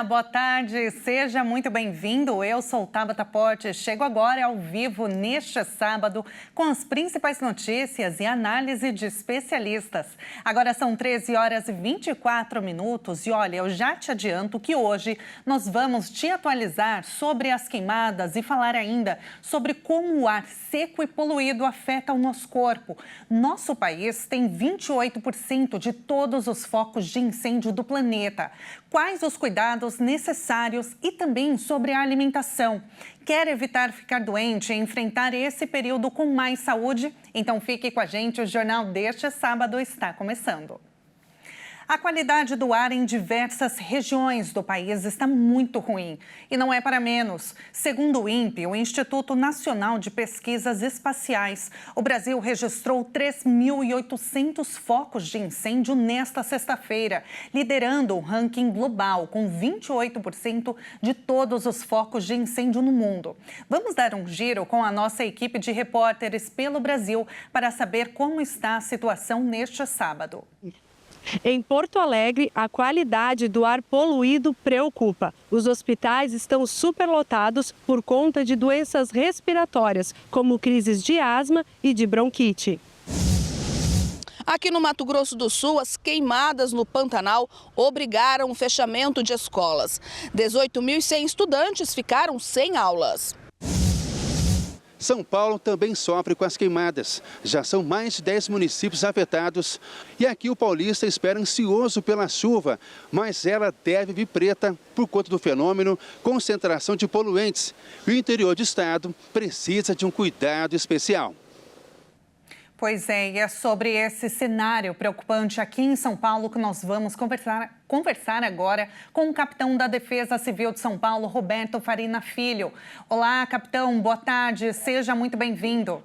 boa tarde, seja muito bem-vindo. Eu sou Tabata Porte, chego agora ao vivo neste sábado com as principais notícias e análise de especialistas. Agora são 13 horas e 24 minutos e olha, eu já te adianto que hoje nós vamos te atualizar sobre as queimadas e falar ainda sobre como o ar seco e poluído afeta o nosso corpo. Nosso país tem 28% de todos os focos de incêndio do planeta. Quais os cuidados necessários e também sobre a alimentação. Quer evitar ficar doente e enfrentar esse período com mais saúde? Então fique com a gente, o Jornal deste sábado está começando. A qualidade do ar em diversas regiões do país está muito ruim. E não é para menos. Segundo o INPE, o Instituto Nacional de Pesquisas Espaciais, o Brasil registrou 3.800 focos de incêndio nesta sexta-feira, liderando o ranking global com 28% de todos os focos de incêndio no mundo. Vamos dar um giro com a nossa equipe de repórteres pelo Brasil para saber como está a situação neste sábado. Em Porto Alegre, a qualidade do ar poluído preocupa. Os hospitais estão superlotados por conta de doenças respiratórias, como crises de asma e de bronquite. Aqui no Mato Grosso do Sul, as queimadas no Pantanal obrigaram o fechamento de escolas. 18.100 estudantes ficaram sem aulas. São Paulo também sofre com as queimadas. Já são mais de 10 municípios afetados. E aqui o paulista espera ansioso pela chuva, mas ela deve vir preta por conta do fenômeno concentração de poluentes. E o interior do estado precisa de um cuidado especial. Pois é, e é sobre esse cenário preocupante aqui em São Paulo que nós vamos conversar agora com o capitão da Defesa Civil de São Paulo, Roberto Farina Filho. Olá, capitão, boa tarde, seja muito bem-vindo.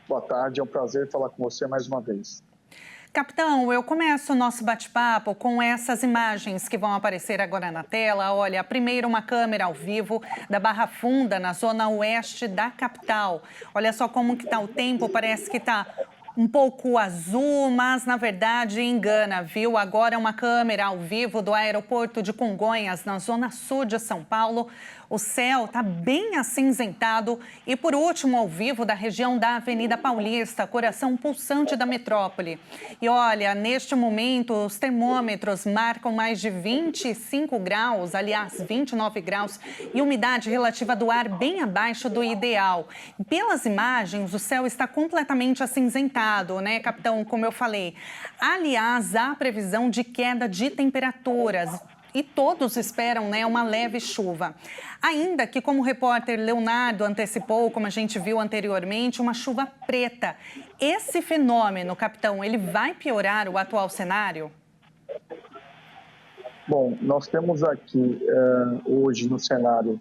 Boa tarde, é um prazer falar com você mais uma vez. Capitão, eu começo o nosso bate-papo com essas imagens que vão aparecer agora na tela. Olha, primeiro uma câmera ao vivo da Barra Funda, na zona oeste da capital. Olha só como que está o tempo, parece que está um pouco azul, mas na verdade engana, viu? Agora uma câmera ao vivo do aeroporto de Congonhas, na zona sul de São Paulo. O céu está bem acinzentado e, por último, ao vivo da região da Avenida Paulista, coração pulsante da metrópole. E olha, neste momento, os termômetros marcam mais de 25 graus, aliás, 29 graus, e umidade relativa do ar bem abaixo do ideal. Pelas imagens, o céu está completamente acinzentado, né, capitão, como eu falei. Aliás, há previsão de queda de temperaturas. E todos esperam, né, uma leve chuva. Ainda que, como o repórter Leonardo antecipou, como a gente viu anteriormente, uma chuva preta. Esse fenômeno, capitão, ele vai piorar o atual cenário? Bom, nós temos aqui hoje no cenário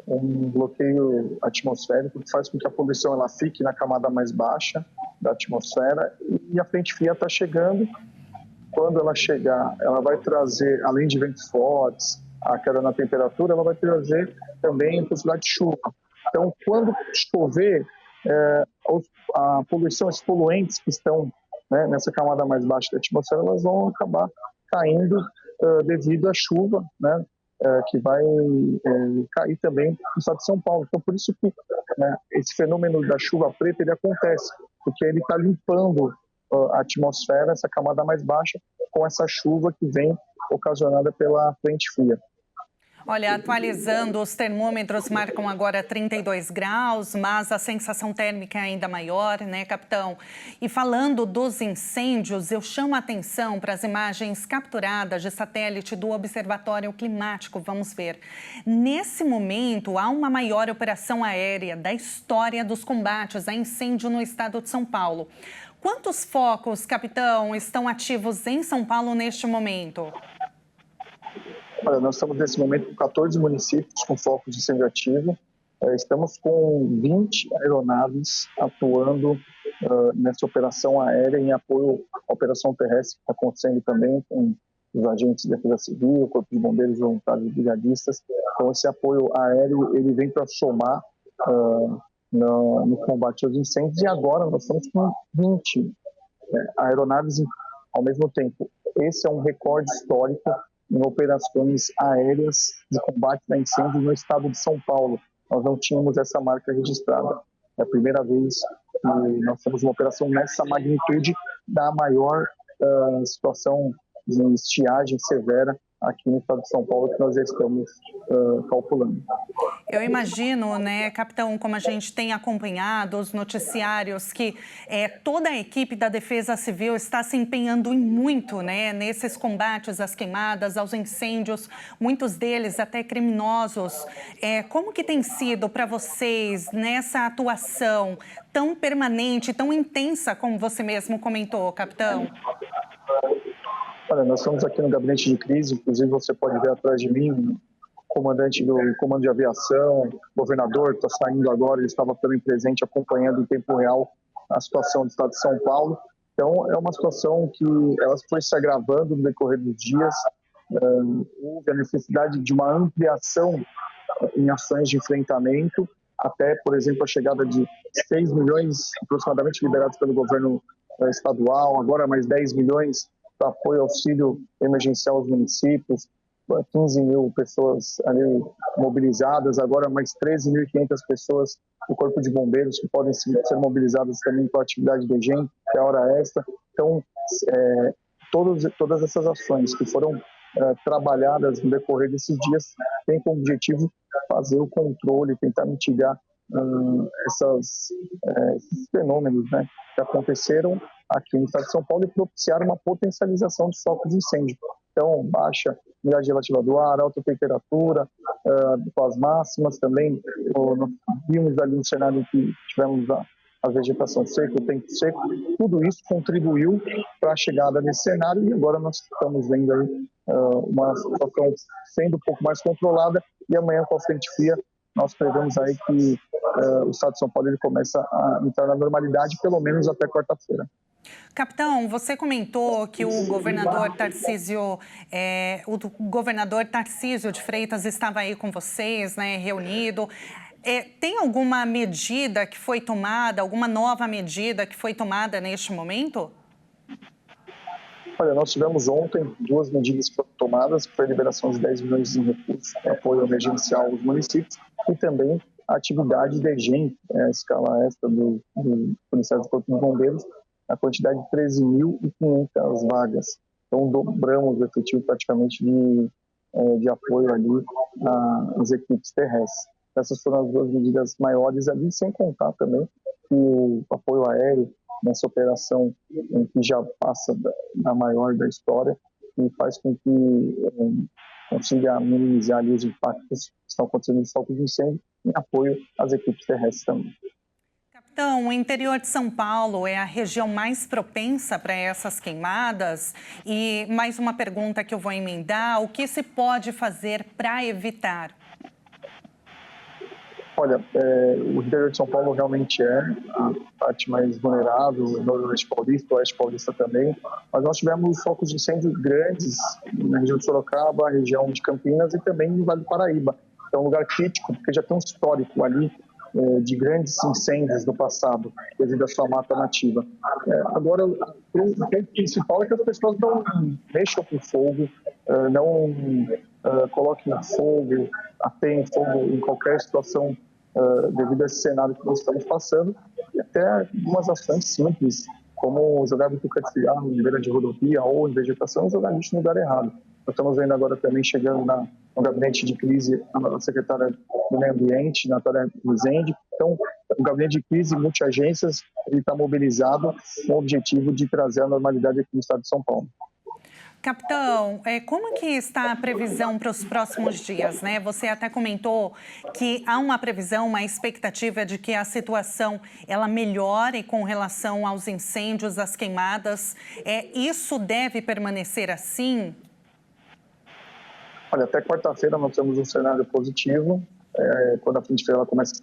um bloqueio atmosférico que faz com que a poluição ela fique na camada mais baixa da atmosfera e a frente fria está chegando. Quando ela chegar, ela vai trazer, além de ventos fortes, a queda na temperatura, ela vai trazer também possibilidade de chuva. Então, quando chover, a poluição, esses poluentes que estão, né, nessa camada mais baixa da atmosfera, elas vão acabar caindo devido à chuva, né, que vai cair também no estado de São Paulo. Então, por isso que esse fenômeno da chuva preta ele acontece, porque ele está limpando a atmosfera, essa camada mais baixa, com essa chuva que vem ocasionada pela frente fria. Olha, atualizando, os termômetros marcam agora 32 graus, mas a sensação térmica é ainda maior, né, capitão? E falando dos incêndios, eu chamo a atenção para as imagens capturadas de satélite do Observatório Climático. Vamos ver. Nesse momento, há uma maior operação aérea da história dos combates a incêndio no estado de São Paulo. Quantos focos, capitão, estão ativos em São Paulo neste momento? Olha, nós estamos nesse momento com 14 municípios com focos de incêndio ativo. Estamos com 20 aeronaves atuando nessa operação aérea em apoio à operação terrestre que está acontecendo também com os agentes de defesa civil, Corpo de Bombeiros, voluntários e brigadistas. Então, esse apoio aéreo ele vem para somar no combate aos incêndios e agora nós estamos com 20 aeronaves ao mesmo tempo. Esse é um recorde histórico em operações aéreas de combate a incêndios no estado de São Paulo. Nós não tínhamos essa marca registrada. É a primeira vez que nós temos uma operação nessa magnitude da maior situação de estiagem severa aqui no estado de São Paulo, que nós já estamos calculando. Eu imagino, né, capitão, como a gente tem acompanhado os noticiários, que toda a equipe da Defesa Civil está se empenhando muito, né, nesses combates às queimadas, aos incêndios, muitos deles até criminosos. Como que tem sido para vocês nessa atuação tão permanente, tão intensa, como você mesmo comentou, capitão? Olha, nós estamos aqui no gabinete de crise, inclusive você pode ver atrás de mim o comandante do Comando de Aviação, o governador está saindo agora, ele estava também presente acompanhando em tempo real a situação do estado de São Paulo. Então, é uma situação que ela foi se agravando no decorrer dos dias, houve a necessidade de uma ampliação em ações de enfrentamento, até, por exemplo, a chegada de 6 milhões aproximadamente liberados pelo governo estadual, agora mais 10 milhões para apoio ao auxílio emergencial aos municípios, 15 mil pessoas ali mobilizadas, agora mais 13.500 pessoas do Corpo de Bombeiros que podem ser mobilizadas também para a atividade do EGEM, que é a hora extra. Então, todas essas ações que foram trabalhadas no decorrer desses dias têm como objetivo fazer o controle, tentar mitigar esses fenômenos, né, que aconteceram aqui no estado de São Paulo e propiciar uma potencialização de focos de incêndio. Então, baixa umidade relativa do ar, alta temperatura, com as máximas também. Nós vimos ali um cenário em que tivemos a vegetação seca, o tempo seco. Tudo isso contribuiu para a chegada nesse cenário e agora nós estamos vendo aí uma situação sendo um pouco mais controlada e amanhã com a frente fria nós prevemos aí que o estado de São Paulo ele começa a entrar na normalidade, pelo menos até quarta-feira. Capitão, você comentou que o governador Tarcísio de Freitas estava aí com vocês, né, reunido. Tem alguma medida que foi tomada, alguma nova medida que foi tomada neste momento? Olha, nós tivemos ontem 2 medidas que foram tomadas, que foi a liberação de 10 milhões de recursos para apoio emergencial aos municípios e também a atividade de EGEM, a escala extra do policiais do Corpo de Bombeiros, a quantidade de 13.500 vagas. Então, dobramos o efetivo praticamente de apoio ali às equipes terrestres. Essas foram as 2 medidas maiores ali, sem contar também o apoio aéreo nessa operação que já passa da maior da história e faz com que consiga minimizar ali os impactos que estão acontecendo em focos de incêndio em apoio às equipes terrestres também. Então, o interior de São Paulo é a região mais propensa para essas queimadas? E mais uma pergunta que eu vou emendar: o que se pode fazer para evitar? Olha, o interior de São Paulo realmente é a parte mais vulnerável, o Noroeste Paulista, o Oeste Paulista também, mas nós tivemos focos de incêndio grandes na região de Sorocaba, região de Campinas e também no Vale do Paraíba. É um lugar crítico, porque já tem um histórico ali de grandes incêndios do passado, devido à sua mata nativa. Agora, o ponto principal é que as pessoas não mexam com fogo, não coloquem fogo, ateiem fogo em qualquer situação devido a esse cenário que nós estamos passando, e até algumas ações simples, como jogar bituca de cigarro em beira de rodovia ou em vegetação, jogar lixo no lugar errado. Nós estamos vendo agora também chegando no gabinete de crise a secretária do Meio Ambiente, Natália Rezende. Então, o gabinete de crise multiagências está mobilizado com o objetivo de trazer a normalidade aqui no estado de São Paulo. Capitão, como que está a previsão para os próximos dias, né? Você até comentou que há uma previsão, uma expectativa de que a situação ela melhore com relação aos incêndios, às queimadas. Isso deve permanecer assim? Olha, até quarta-feira nós temos um cenário positivo, quando a frente fria começa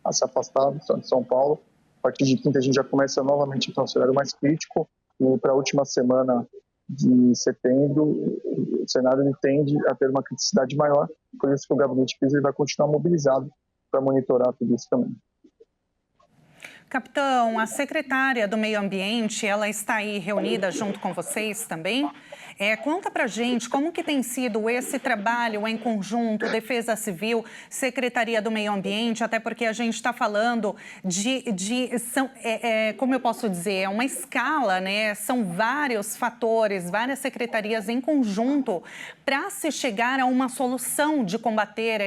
a se afastar do estado de São Paulo. A partir de quinta a gente já começa novamente a ter um cenário mais crítico e para a última semana de setembro o cenário tende a ter uma criticidade maior, por isso que o gabinete de crise vai continuar mobilizado para monitorar tudo isso também. Capitão, a secretária do Meio Ambiente, ela está aí reunida junto com vocês também. Conta pra gente como que tem sido esse trabalho em conjunto, Defesa Civil, Secretaria do Meio Ambiente, até porque a gente está falando como eu posso dizer, é uma escala, né? São vários fatores, várias secretarias em conjunto para se chegar a uma solução de combater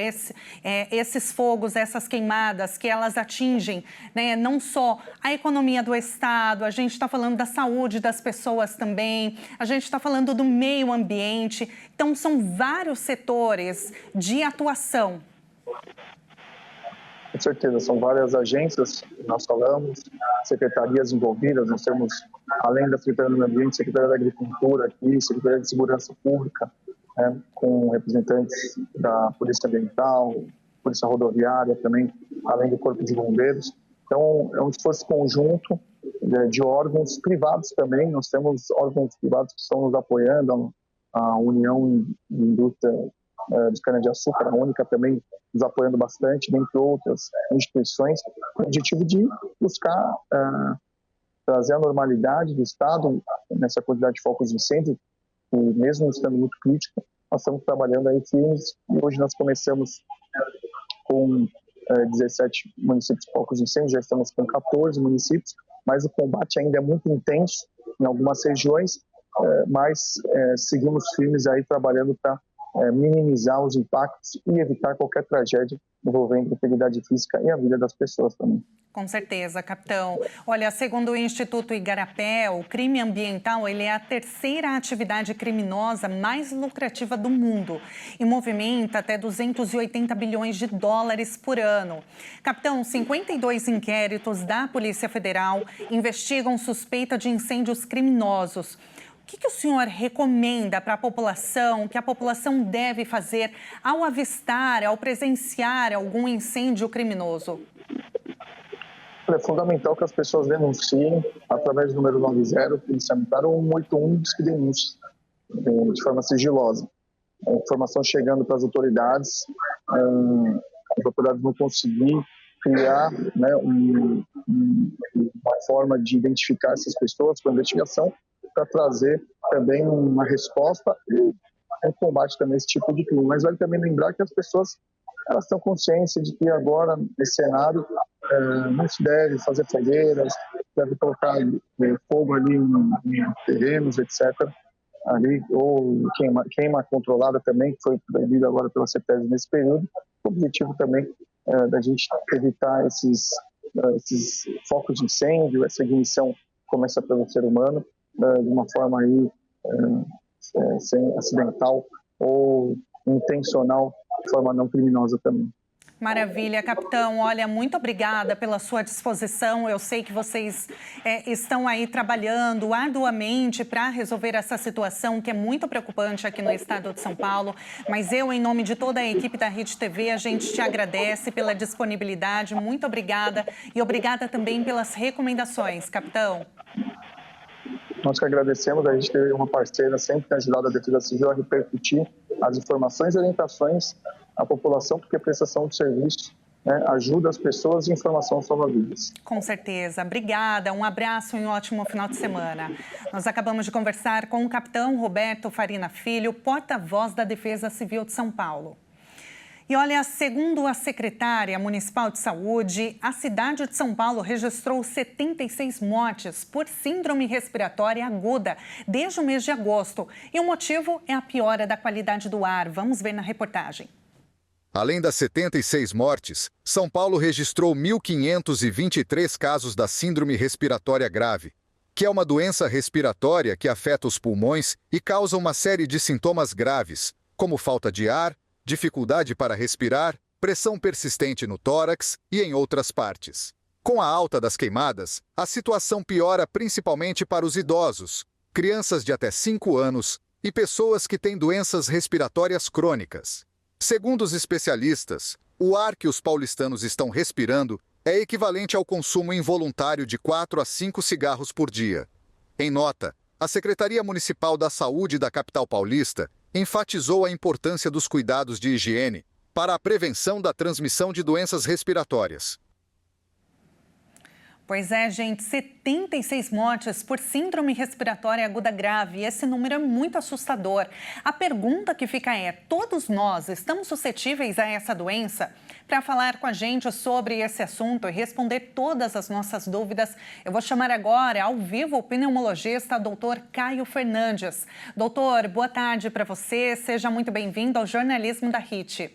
esses fogos, essas queimadas que elas atingem, né? Não só a economia do Estado, a gente está falando da saúde das pessoas também, a gente está falando do meio ambiente. Então, são vários setores de atuação. Com certeza, são várias agências que nós falamos, secretarias envolvidas, nós temos, além da Secretaria do Meio Ambiente, Secretaria da Agricultura aqui, Secretaria de Segurança Pública, né, com representantes da Polícia Ambiental, Polícia Rodoviária também, além do Corpo de Bombeiros. Então, é um esforço conjunto de órgãos privados também, nós temos órgãos privados que estão nos apoiando, a União de Indústria de Cana-de-Açúcar, a única também nos apoiando bastante, dentre outras instituições, com o objetivo de buscar trazer a normalidade do Estado nessa quantidade de focos de incêndio, e mesmo estando muito crítico, nós estamos trabalhando aí firmes, e hoje nós começamos com 17 municípios de focos de incêndio, já estamos com 14 municípios, mas o combate ainda é muito intenso em algumas regiões, mas seguimos firmes aí trabalhando para minimizar os impactos e evitar qualquer tragédia envolvendo a integridade física e a vida das pessoas também. Com certeza, capitão. Olha, segundo o Instituto Igarapé, o crime ambiental ele é a terceira atividade criminosa mais lucrativa do mundo e movimenta até 280 bilhões de dólares por ano. Capitão, 52 inquéritos da Polícia Federal investigam suspeita de incêndios criminosos. O que o senhor recomenda para a população, que a população deve fazer ao avistar, ao presenciar algum incêndio criminoso? É fundamental que as pessoas denunciem através do número 90, Polícia Militar, ou 181, que denuncie de forma sigilosa. A informação chegando para as autoridades vão conseguir criar, né, uma forma de identificar essas pessoas com a investigação, para trazer também uma resposta e um combate também a esse tipo de crime. Mas vale também lembrar que as pessoas elas estão conscientes de que agora, nesse cenário, não se deve fazer fogueiras, deve colocar fogo ali em terrenos, etc. Ali, ou queima controlada também, que foi proibida agora pela CETESB nesse período. O objetivo também da gente evitar esses focos de incêndio, essa ignição que começa pelo ser humano, de uma forma aí, sem acidental ou intencional, de forma não criminosa também. Maravilha, capitão. Olha, muito obrigada pela sua disposição. Eu sei que vocês estão aí trabalhando arduamente para resolver essa situação que é muito preocupante aqui no estado de São Paulo. Mas eu, em nome de toda a equipe da Rede TV, a gente te agradece pela disponibilidade. Muito obrigada e obrigada também pelas recomendações, capitão. Nós que agradecemos, a gente teve uma parceira sempre que tem ajudado a Defesa Civil a repercutir as informações e orientações à população, porque a prestação de serviço, né, ajuda as pessoas e informação salva vidas. Com certeza. Obrigada, um abraço e um ótimo final de semana. Nós acabamos de conversar com o capitão Roberto Farina Filho, porta-voz da Defesa Civil de São Paulo. E olha, segundo a secretária municipal de saúde, a cidade de São Paulo registrou 76 mortes por síndrome respiratória aguda desde o mês de agosto. E o motivo é a piora da qualidade do ar. Vamos ver na reportagem. Além das 76 mortes, São Paulo registrou 1.523 casos da síndrome respiratória grave, que é uma doença respiratória que afeta os pulmões e causa uma série de sintomas graves, como falta de ar, dificuldade para respirar, pressão persistente no tórax e em outras partes. Com a alta das queimadas, a situação piora principalmente para os idosos, crianças de até 5 anos e pessoas que têm doenças respiratórias crônicas. Segundo os especialistas, o ar que os paulistanos estão respirando é equivalente ao consumo involuntário de 4 a 5 cigarros por dia. Em nota, a Secretaria Municipal da Saúde da capital paulista enfatizou a importância dos cuidados de higiene para a prevenção da transmissão de doenças respiratórias. Pois é, gente, 76 mortes por síndrome respiratória aguda grave. Esse número é muito assustador. A pergunta que fica é: todos nós estamos suscetíveis a essa doença? Para falar com a gente sobre esse assunto e responder todas as nossas dúvidas, eu vou chamar agora, ao vivo, o pneumologista Dr. Caio Fernandes. Doutor, boa tarde para você. Seja muito bem-vindo ao jornalismo da HIT.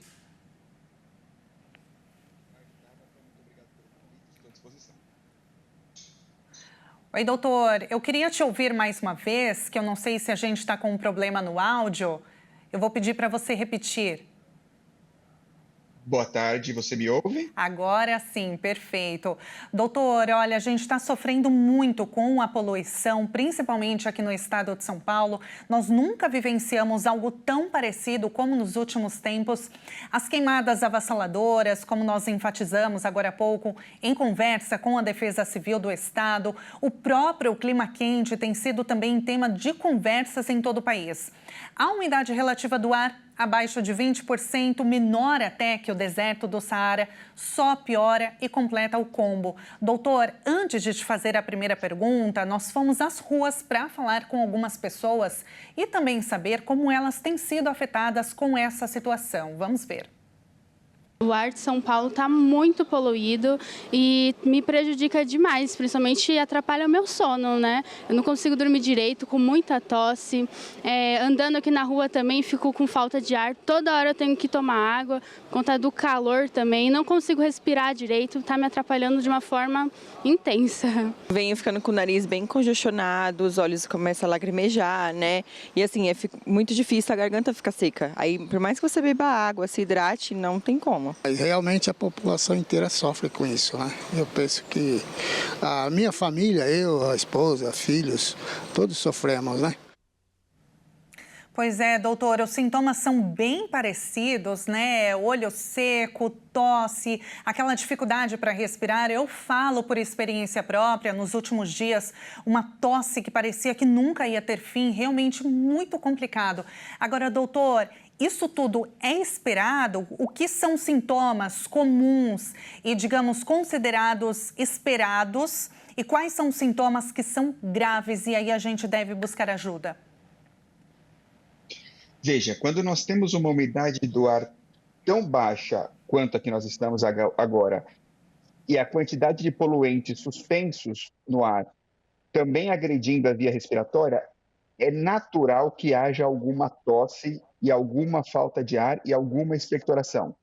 Oi, doutor. Eu queria te ouvir mais uma vez, que eu não sei se a gente está com um problema no áudio. Eu vou pedir para você repetir. Boa tarde, você me ouve? Agora sim, perfeito. Doutor, olha, a gente está sofrendo muito com a poluição, principalmente aqui no estado de São Paulo. Nós nunca vivenciamos algo tão parecido como nos últimos tempos. As queimadas avassaladoras, como nós enfatizamos agora há pouco, em conversa com a Defesa Civil do Estado. O próprio clima quente tem sido também tema de conversas em todo o país. A umidade relativa do ar abaixo de 20%, menor até que o deserto do Saara, só piora e completa o combo. Doutor, antes de te fazer a primeira pergunta, nós fomos às ruas para falar com algumas pessoas e também saber como elas têm sido afetadas com essa situação. Vamos ver. O ar de São Paulo está muito poluído e me prejudica demais, principalmente atrapalha o meu sono, né? Eu não consigo dormir direito, com muita tosse. Andando aqui na rua também fico com falta de ar. Toda hora eu tenho que tomar água, por conta do calor também. Não consigo respirar direito, está me atrapalhando de uma forma intensa. Venho ficando com o nariz bem congestionado, os olhos começam a lacrimejar, né? E assim, é muito difícil, a garganta fica seca. Aí, por mais que você beba água, se hidrate, não tem como. Realmente a população inteira sofre com isso, né? Eu penso que a minha família, eu, a esposa, filhos, todos sofremos, né? Pois é, doutor, os sintomas são bem parecidos, né? Olho seco, tosse, aquela dificuldade para respirar. Eu falo por experiência própria, nos últimos dias, uma tosse que parecia que nunca ia ter fim, realmente muito complicado. Agora, doutor, isso tudo é esperado? O que são sintomas comuns e, digamos, considerados esperados? E quais são os sintomas que são graves e aí a gente deve buscar ajuda? Veja, quando nós temos uma umidade do ar tão baixa quanto a que nós estamos agora, e a quantidade de poluentes suspensos no ar também agredindo a via respiratória, é natural que haja alguma tosse e alguma falta de ar e alguma expectoração.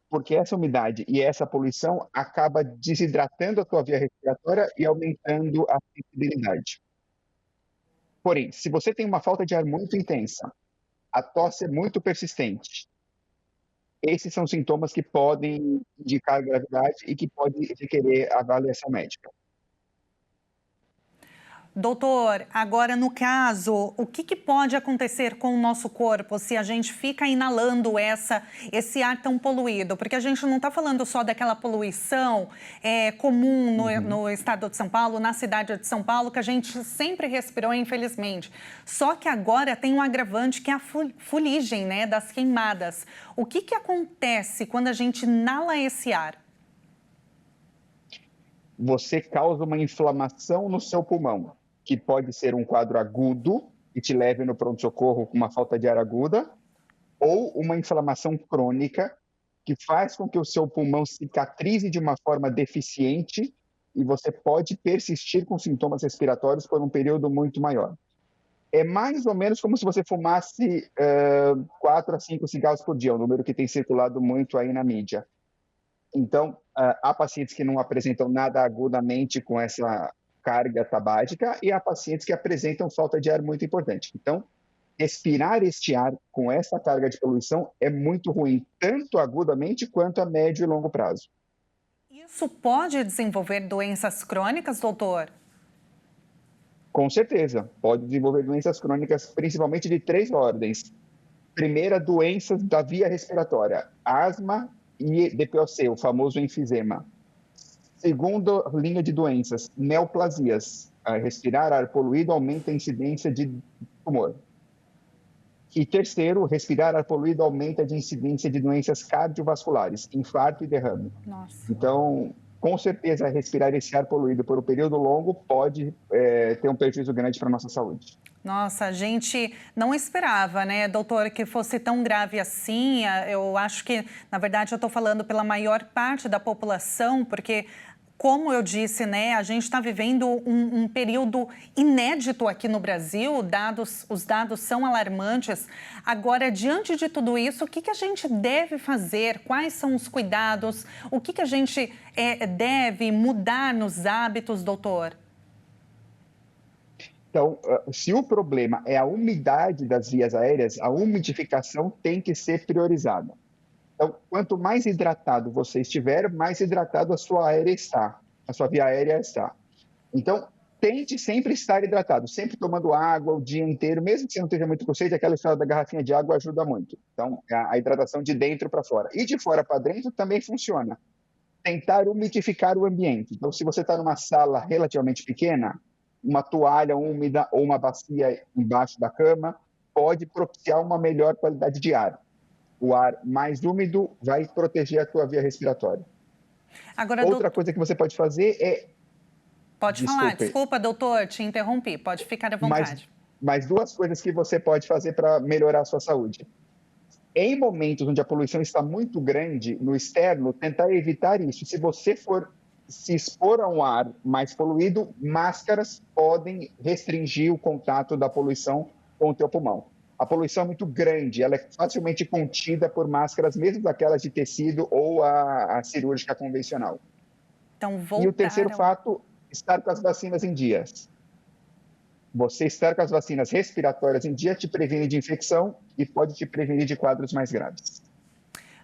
Porque essa umidade e essa poluição acaba desidratando a tua via respiratória e aumentando a sensibilidade. Porém, se você tem uma falta de ar muito intensa, a tosse é muito persistente, esses são sintomas que podem indicar gravidade e que podem requerer avaliação médica. Doutor, agora no caso, o que pode acontecer com o nosso corpo se a gente fica inalando esse ar tão poluído? Porque a gente não está falando só daquela poluição comum no estado de São Paulo, na cidade de São Paulo, que a gente sempre respirou, infelizmente. Só que agora tem um agravante que é a fuligem, né, das queimadas. O que acontece quando a gente inala esse ar? Você causa uma inflamação no seu pulmão, que pode ser um quadro agudo, que te leve no pronto-socorro com uma falta de ar aguda, ou uma inflamação crônica, que faz com que o seu pulmão cicatrize de uma forma deficiente e você pode persistir com sintomas respiratórios por um período muito maior. É mais ou menos como se você fumasse 4 a 5 cigarros por dia, um número que tem circulado muito aí na mídia. Então, há pacientes que não apresentam nada agudamente com essa carga tabágica e há pacientes que apresentam falta de ar muito importante. Então, respirar este ar com essa carga de poluição é muito ruim, tanto agudamente quanto a médio e longo prazo. Isso pode desenvolver doenças crônicas, doutor? Com certeza, pode desenvolver doenças crônicas, principalmente de 3 ordens. Primeira, doenças da via respiratória, asma e DPOC, o famoso enfisema. Segunda linha de doenças, neoplasias. Respirar ar poluído aumenta a incidência de tumor. E terceiro, respirar ar poluído aumenta a incidência de doenças cardiovasculares, infarto e derrame. Nossa. Então, com certeza, respirar esse ar poluído por um período longo pode ter um prejuízo grande para a nossa saúde. Nossa, a gente não esperava, né, doutor, que fosse tão grave assim. Eu acho que, na verdade, eu estou falando pela maior parte da população, porque, como eu disse, né, a gente está vivendo um período inédito aqui no Brasil, os dados são alarmantes. Agora, diante de tudo isso, o que a gente deve fazer? Quais são os cuidados? O que a gente deve mudar nos hábitos, doutor? Então, se o problema é a umidade das vias aéreas, a umidificação tem que ser priorizada. Então, quanto mais hidratado você estiver, mais hidratado a sua via aérea está. Então, tente sempre estar hidratado, sempre tomando água o dia inteiro, mesmo que você não esteja muito com sede, aquela história da garrafinha de água ajuda muito. Então, a hidratação de dentro para fora. E de fora para dentro também funciona. Tentar umidificar o ambiente. Então, se você está numa sala relativamente pequena, uma toalha úmida ou uma bacia embaixo da cama pode propiciar uma melhor qualidade de ar. O ar mais úmido vai proteger a tua via respiratória. Agora, outra coisa que você pode fazer é... Pode falar, desculpa, doutor, te interrompi, pode ficar à vontade. Mas 2 coisas que você pode fazer para melhorar a sua saúde. Em momentos onde a poluição está muito grande no externo, tentar evitar isso. Se você for se expor a um ar mais poluído, máscaras podem restringir o contato da poluição com o teu pulmão. A poluição é muito grande, ela é facilmente contida por máscaras, mesmo aquelas de tecido ou a cirúrgica convencional. Então, e o terceiro fato, estar com as vacinas em dias. Você estar com as vacinas respiratórias em dia te previne de infecção e pode te prevenir de quadros mais graves.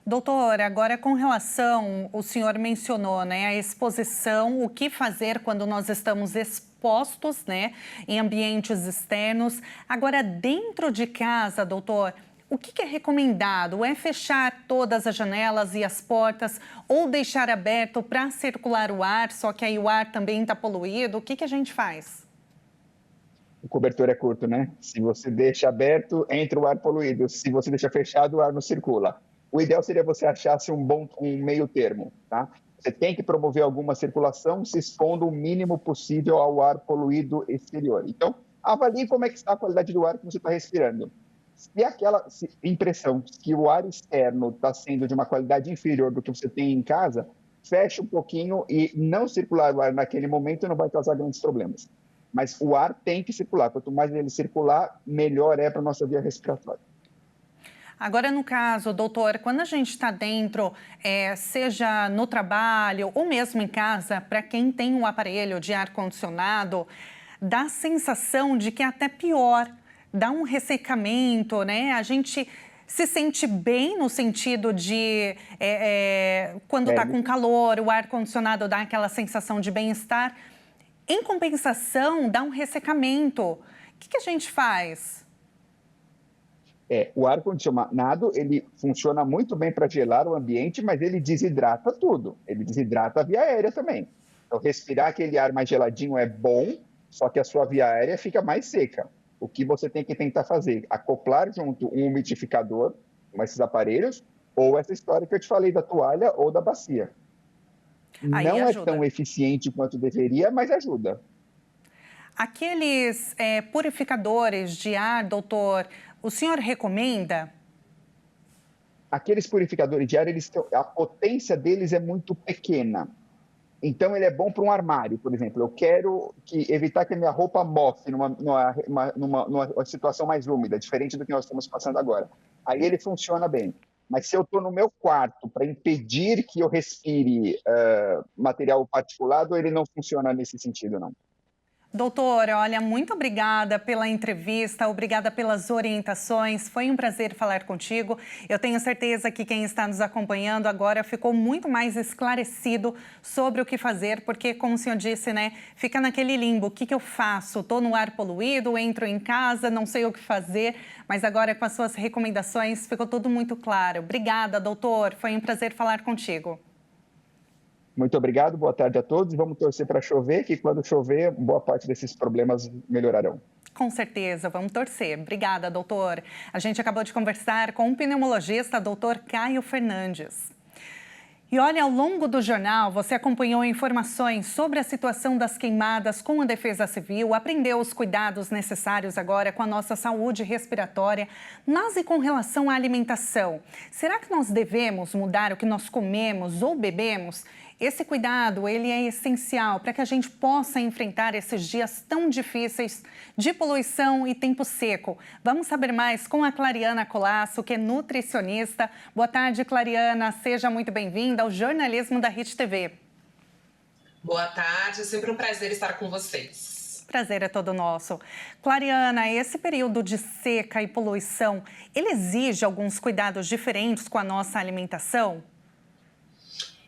Doutor, agora com relação, o senhor mencionou, né, a exposição, o que fazer quando nós estamos expostos, né, em ambientes externos. Agora, dentro de casa, doutor, o que é recomendado? É fechar todas as janelas e as portas ou deixar aberto para circular o ar, só que aí o ar também está poluído? O que a gente faz? O cobertor é curto, né? Se você deixa aberto, entra o ar poluído. Se você deixa fechado, o ar não circula. O ideal seria você achasse um meio termo, tá? Você tem que promover alguma circulação, se expondo o mínimo possível ao ar poluído exterior. Então, avalie como é que está a qualidade do ar que você está respirando. Se aquela impressão que o ar externo está sendo de uma qualidade inferior do que você tem em casa, feche um pouquinho e não circular o ar naquele momento não vai causar grandes problemas. Mas o ar tem que circular. Quanto mais ele circular, melhor é para a nossa via respiratória. Agora, no caso, doutor, quando a gente está dentro, seja no trabalho ou mesmo em casa, para quem tem um aparelho de ar-condicionado, dá a sensação de que é até pior, dá um ressecamento, né? A gente se sente bem no sentido de quando está com calor, o ar-condicionado dá aquela sensação de bem-estar. Em compensação, dá um ressecamento. O que a gente faz? O ar-condicionado, ele funciona muito bem para gelar o ambiente, mas ele desidrata tudo. Ele desidrata a via aérea também. Então, respirar aquele ar mais geladinho é bom, só que a sua via aérea fica mais seca. O que você tem que tentar fazer? Acoplar junto um umidificador com esses aparelhos, ou essa história que eu te falei da toalha ou da bacia. Aí não ajuda. É tão eficiente quanto deveria, mas ajuda. Aqueles purificadores de ar, doutor, o senhor recomenda? Aqueles purificadores de ar, a potência deles é muito pequena. Então, ele é bom para um armário, por exemplo. Eu quero evitar que a minha roupa mofe numa situação mais úmida, diferente do que nós estamos passando agora. Aí ele funciona bem. Mas se eu estou no meu quarto para impedir que eu respire material particulado, ele não funciona nesse sentido, não. Doutor, olha, muito obrigada pela entrevista, obrigada pelas orientações. Foi um prazer falar contigo. Eu tenho certeza que quem está nos acompanhando agora ficou muito mais esclarecido sobre o que fazer, porque, como o senhor disse, né, fica naquele limbo. O que eu faço? Estou no ar poluído, entro em casa, não sei o que fazer, mas agora com as suas recomendações ficou tudo muito claro. Obrigada, doutor. Foi um prazer falar contigo. Muito obrigado, boa tarde a todos. Vamos torcer para chover, que quando chover, boa parte desses problemas melhorarão. Com certeza, vamos torcer. Obrigada, doutor. A gente acabou de conversar com o pneumologista, doutor Caio Fernandes. E olha, ao longo do jornal, você acompanhou informações sobre a situação das queimadas com a Defesa Civil, aprendeu os cuidados necessários agora com a nossa saúde respiratória, mas e com relação à alimentação? Será que nós devemos mudar o que nós comemos ou bebemos? Esse cuidado, ele é essencial para que a gente possa enfrentar esses dias tão difíceis de poluição e tempo seco. Vamos saber mais com a Clariana Colasso, que é nutricionista. Boa tarde, Clariana. Seja muito bem-vinda ao jornalismo da Hit TV. Boa tarde, é sempre um prazer estar com vocês. Prazer é todo nosso. Clariana, esse período de seca e poluição, ele exige alguns cuidados diferentes com a nossa alimentação?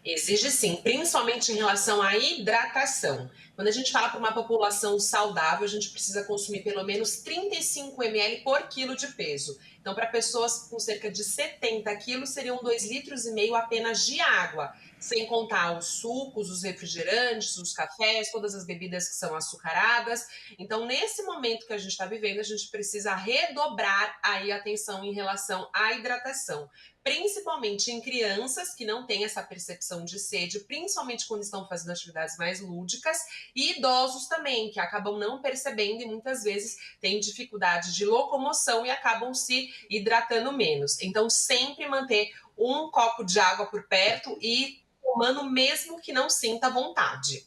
Exige sim, principalmente em relação à hidratação. Quando a gente fala para uma população saudável, a gente precisa consumir pelo menos 35 ml por quilo de peso. Então, para pessoas com cerca de 70 quilos, seriam 2,5 litros apenas de água, sem contar os sucos, os refrigerantes, os cafés, todas as bebidas que são açucaradas. Então, nesse momento que a gente está vivendo, a gente precisa redobrar aí a atenção em relação à hidratação. Principalmente em crianças que não têm essa percepção de sede, principalmente quando estão fazendo atividades mais lúdicas, e idosos também, que acabam não percebendo e muitas vezes têm dificuldade de locomoção e acabam se hidratando menos. Então, sempre manter um copo de água por perto e tomando mesmo que não sinta vontade.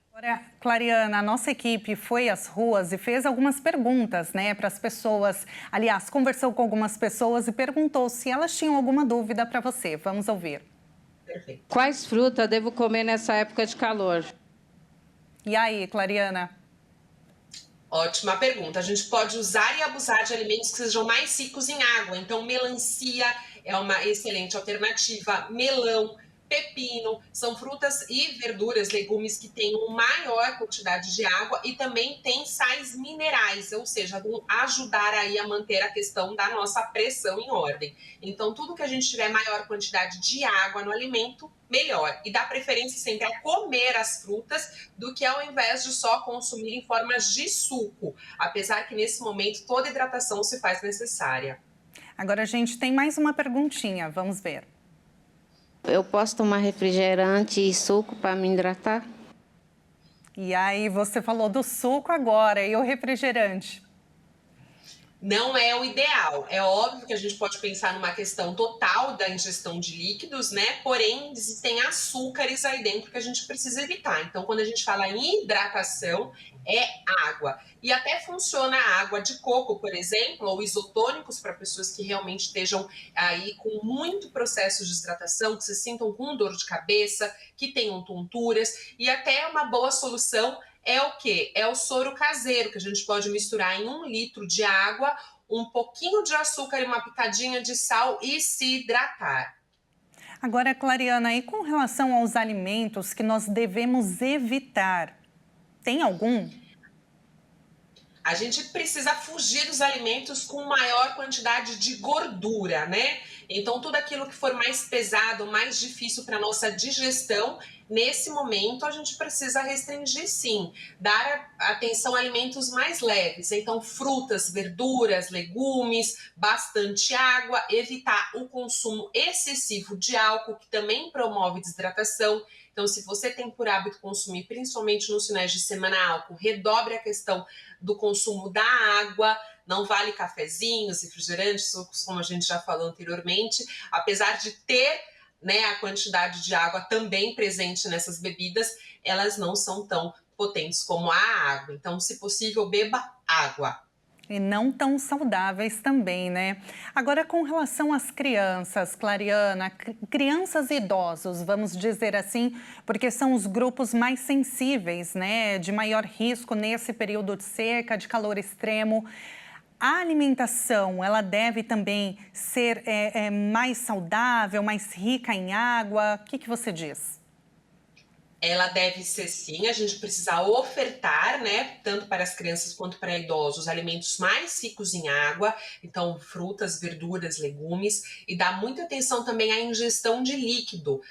Agora, Clariana, a nossa equipe foi às ruas e fez algumas perguntas, para as pessoas. Aliás, conversou com algumas pessoas e perguntou se elas tinham alguma dúvida para você. Vamos ouvir. Perfeito. Quais frutas devo comer nessa época de calor? E aí, Clariana? Ótima pergunta. A gente pode usar e abusar de alimentos que sejam mais ricos em água. Então, melancia é uma excelente alternativa. Melão, pepino, são frutas e verduras, legumes que têm uma maior quantidade de água e também tem sais minerais, ou seja, vão ajudar aí a manter a questão da nossa pressão em ordem. Então, tudo que a gente tiver maior quantidade de água no alimento, melhor. E dá preferência sempre a comer as frutas do que ao invés de só consumir em formas de suco, apesar que nesse momento toda hidratação se faz necessária. Agora a gente tem mais uma perguntinha, vamos ver. Eu posso tomar refrigerante e suco para me hidratar? E aí, você falou do suco agora, e o refrigerante? Não é o ideal. É óbvio que a gente pode pensar numa questão total da ingestão de líquidos, Porém, existem açúcares aí dentro que a gente precisa evitar. Então, quando a gente fala em hidratação, é água. E até funciona a água de coco, por exemplo, ou isotônicos para pessoas que realmente estejam aí com muito processo de desidratação, que se sintam com dor de cabeça, que tenham tonturas. E até uma boa solução é o quê? É o soro caseiro, que a gente pode misturar em 1 litro de água, um pouquinho de açúcar e uma pitadinha de sal e se hidratar. Agora, Clariana, e com relação aos alimentos que nós devemos evitar, tem algum? A gente precisa fugir dos alimentos com maior quantidade de gordura, Então, tudo aquilo que for mais pesado, mais difícil para a nossa digestão, nesse momento a gente precisa restringir sim, dar atenção a alimentos mais leves. Então, frutas, verduras, legumes, bastante água, evitar o consumo excessivo de álcool, que também promove desidratação. Então, se você tem por hábito consumir, principalmente nos finais de semana, álcool, redobre a questão do consumo da água. Não vale cafezinhos, refrigerantes, sucos, como a gente já falou anteriormente, apesar de ter a quantidade de água também presente nessas bebidas, elas não são tão potentes como a água. Então, se possível, beba água. E não tão saudáveis também, Agora, com relação às crianças, Clariana, crianças e idosos, vamos dizer assim, porque são os grupos mais sensíveis, de maior risco nesse período de seca, de calor extremo. A alimentação, ela deve também ser mais saudável, mais rica em água? O que você diz? Ela deve ser sim, a gente precisa ofertar, tanto para as crianças quanto para idosos, alimentos mais ricos em água, então frutas, verduras, legumes, e dar muita atenção também à ingestão de líquido,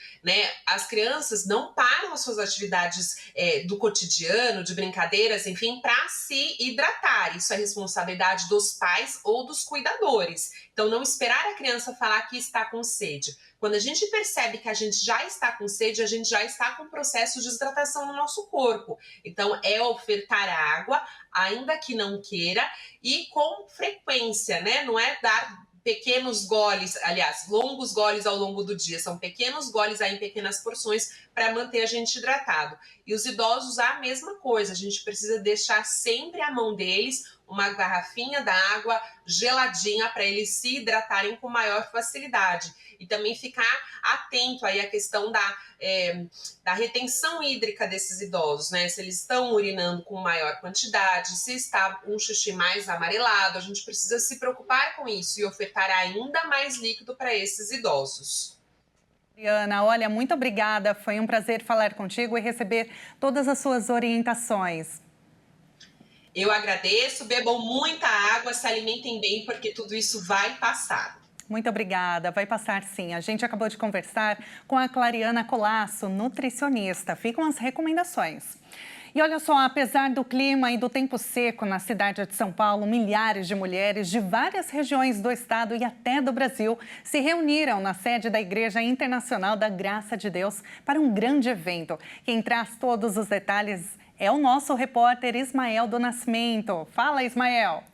As crianças não param as suas atividades do cotidiano, de brincadeiras, enfim, para se hidratar. Isso é responsabilidade dos pais ou dos cuidadores. Então, não esperar a criança falar que está com sede. Quando a gente percebe que a gente já está com sede, a gente já está com um processo de desidratação no nosso corpo. Então, é ofertar água, ainda que não queira, e com frequência, né? Não é dar pequenos goles, aliás, longos goles ao longo do dia, são pequenos goles aí em pequenas porções para manter a gente hidratado. E os idosos a mesma coisa, a gente precisa deixar sempre à mão deles uma garrafinha da água geladinha para eles se hidratarem com maior facilidade. E também ficar atento aí à questão da retenção hídrica desses idosos, né? Se eles estão urinando com maior quantidade, se está um xixi mais amarelado, a gente precisa se preocupar com isso e ofertar ainda mais líquido para esses idosos. Adriana, olha, muito obrigada. Foi um prazer falar contigo e receber todas as suas orientações. Eu agradeço, bebam muita água, se alimentem bem, porque tudo isso vai passar. Muito obrigada, vai passar sim. A gente acabou de conversar com a Clariana Colasso, nutricionista. Ficam as recomendações. E olha só, apesar do clima e do tempo seco na cidade de São Paulo, milhares de mulheres de várias regiões do estado e até do Brasil se reuniram na sede da Igreja Internacional da Graça de Deus para um grande evento. Quem traz todos os detalhes é o nosso repórter Ismael do Nascimento. Fala, Ismael!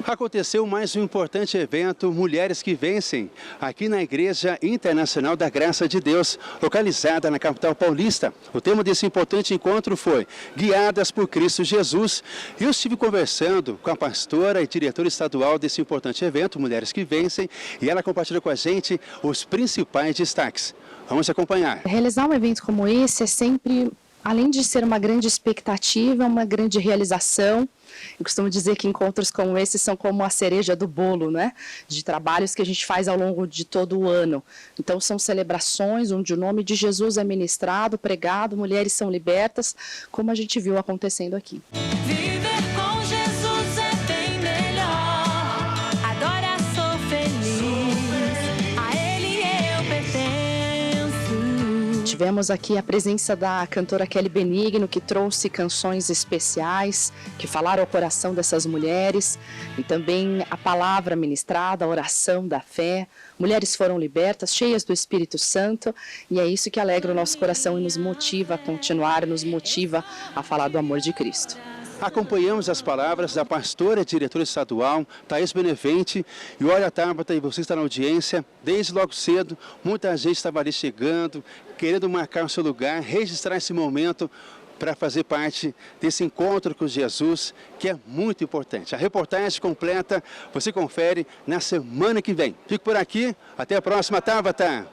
Aconteceu mais um importante evento, Mulheres que Vencem, aqui na Igreja Internacional da Graça de Deus, localizada na capital paulista. O tema desse importante encontro foi Guiadas por Cristo Jesus. Eu estive conversando com a pastora e diretora estadual desse importante evento, Mulheres que Vencem, e ela compartilha com a gente os principais destaques. Vamos acompanhar. Realizar um evento como esse é sempre, além de ser uma grande expectativa, uma grande realização. Eu costumo dizer que encontros como esse são como a cereja do bolo, né? De trabalhos que a gente faz ao longo de todo o ano. Então são celebrações onde o nome de Jesus é ministrado, pregado, mulheres são libertas, como a gente viu acontecendo aqui. Viver com Jesus é bem melhor. Agora sou feliz, a Ele eu pertenço. Tivemos aqui a presença da cantora Kelly Benigno, que trouxe canções especiais, que falaram ao coração dessas mulheres, e também a palavra ministrada, a oração da fé. Mulheres foram libertas, cheias do Espírito Santo, e é isso que alegra o nosso coração e nos motiva a continuar, nos motiva a falar do amor de Cristo. Acompanhamos as palavras da pastora e diretora estadual, Thaís Benevente. E olha, Tabata, e você está na audiência, desde logo cedo, muita gente estava ali chegando, querendo marcar o seu lugar, registrar esse momento para fazer parte desse encontro com Jesus, que é muito importante. A reportagem completa você confere na semana que vem. Fico por aqui, até a próxima, Tabata.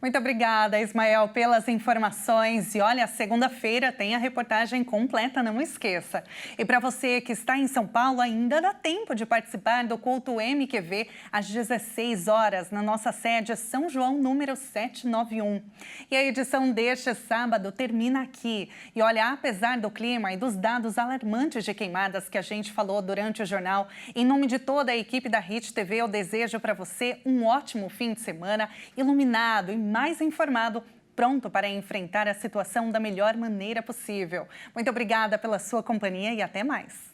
Muito obrigada, Ismael, pelas informações. E olha, segunda-feira tem a reportagem completa, não esqueça. E para você que está em São Paulo, ainda dá tempo de participar do culto MQV às 16 horas, na nossa sede São João, número 791. E a edição deste sábado termina aqui. E olha, apesar do clima e dos dados alarmantes de queimadas que a gente falou durante o jornal, em nome de toda a equipe da Hit TV, eu desejo para você um ótimo fim de semana, iluminado e mais informado, pronto para enfrentar a situação da melhor maneira possível. Muito obrigada pela sua companhia e até mais.